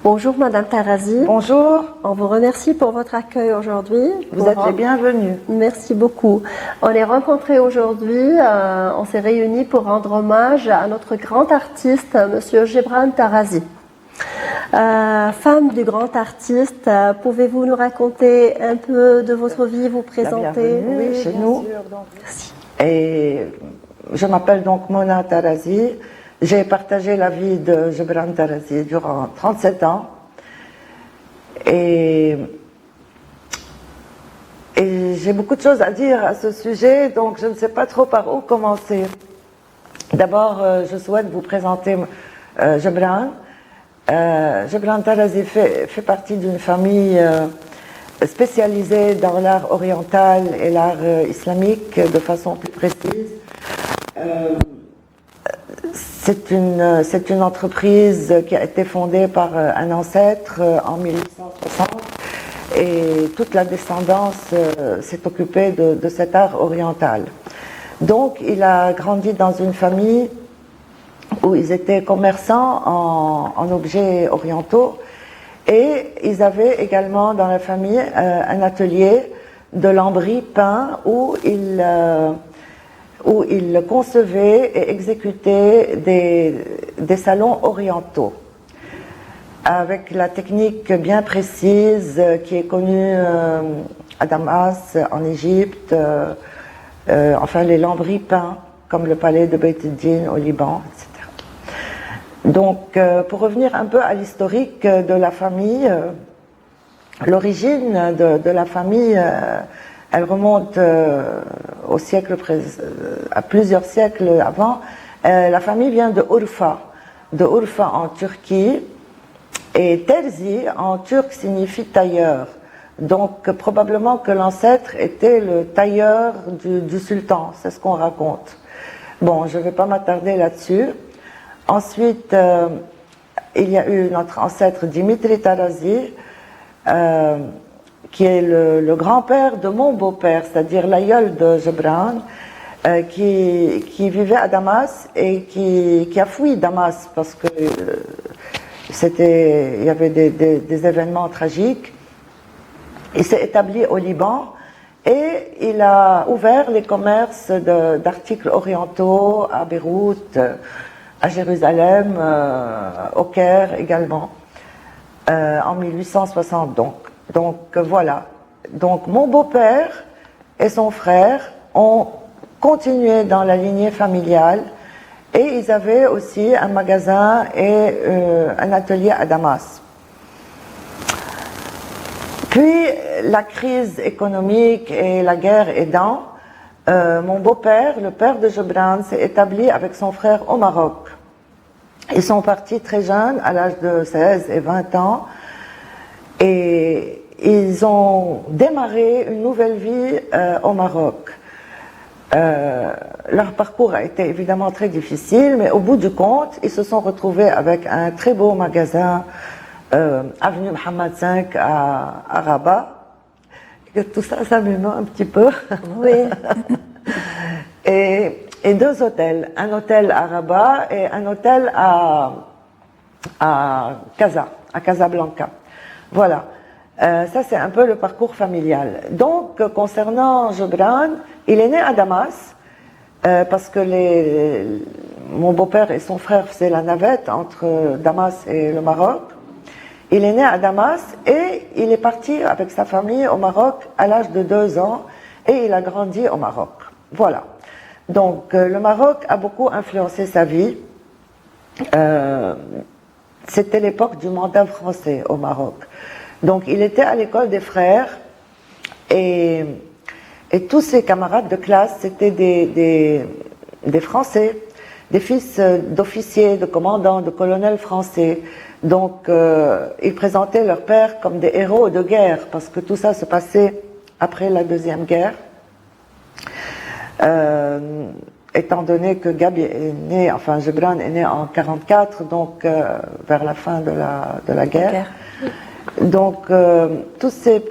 Bonjour Madame Tarazi. Bonjour. On vous remercie pour votre accueil aujourd'hui. Vous êtes les bienvenus. Merci beaucoup. On est rencontrés aujourd'hui, on s'est réunis pour rendre hommage à notre grand artiste, Monsieur Gebran Tarazi. Femme du grand artiste, pouvez-vous nous raconter un peu de votre vie, vous présenter? Oui, chez nous. Sûr, donc. Merci. Et je m'appelle donc Mona Tarazi. J'ai partagé la vie de Gebran Tarazi durant 37 ans. Et j'ai beaucoup de choses à dire à ce sujet, donc je ne sais pas trop par où commencer. D'abord, je souhaite vous présenter Gebran. Gebran Tarazi fait partie d'une famille spécialisée dans l'art oriental et l'art islamique de façon plus précise. C'est une entreprise qui a été fondée par un ancêtre en 1860 et toute la descendance s'est occupée de cet art oriental. Donc il a grandi dans une famille où ils étaient commerçants en objets orientaux et ils avaient également dans la famille un atelier de lambris peints où ils concevaient et exécutaient des salons orientaux avec la technique bien précise qui est connue à Damas, en Égypte, enfin les lambris peints comme le palais de Beit el-Din au Liban, etc. Donc pour revenir un peu à l'historique de la famille, l'origine de la famille elle remonte au siècle à plusieurs siècles avant. La famille vient de Urfa en Turquie, et Terzi en turc signifie tailleur. Donc probablement que l'ancêtre était le tailleur du sultan, c'est ce qu'on raconte. Bon, je ne vais pas m'attarder là-dessus. Ensuite, il y a eu notre ancêtre Dimitri Tarazi, qui est le grand-père de mon beau-père, c'est-à-dire l'aïeul de Gebran, qui vivait à Damas et qui a fui Damas parce que il y avait des événements tragiques. Il s'est établi au Liban et il a ouvert les commerces d'articles orientaux à Beyrouth, à Jérusalem, au Caire également, en 1860 donc. Donc voilà. Donc mon beau-père et son frère ont continué dans la lignée familiale et ils avaient aussi un magasin et un atelier à Damas. Puis la crise économique et la guerre aidant, mon beau-père, le père de Gebran, s'est établi avec son frère au Maroc. Ils sont partis très jeunes, à l'âge de 16 et 20 ans, et ils ont démarré une nouvelle vie au Maroc. Leur parcours a été évidemment très difficile, mais au bout du compte, ils se sont retrouvés avec un très beau magasin avenue Mohammed V à Rabat. Et tout ça, ça m'émeut un petit peu. Oui. Et deux hôtels, un hôtel à Rabat et un hôtel à Casablanca. Voilà. Ça, c'est un peu le parcours familial. Donc, concernant Gebran, il est né à Damas, parce que mon beau-père et son frère faisaient la navette entre Damas et le Maroc. Il est né à Damas et il est parti avec sa famille au Maroc à l'âge de 2 ans et il a grandi au Maroc. Voilà. Donc, le Maroc a beaucoup influencé sa vie. C'était l'époque du mandat français au Maroc. Donc il était à l'école des frères et tous ses camarades de classe c'était des Français, des fils d'officiers, de commandants, de colonels français. Donc ils présentaient leur père comme des héros de guerre parce que tout ça se passait après la Deuxième Guerre. Étant donné que Gebran est né en 44, donc vers la fin de la guerre. Donc, tous ces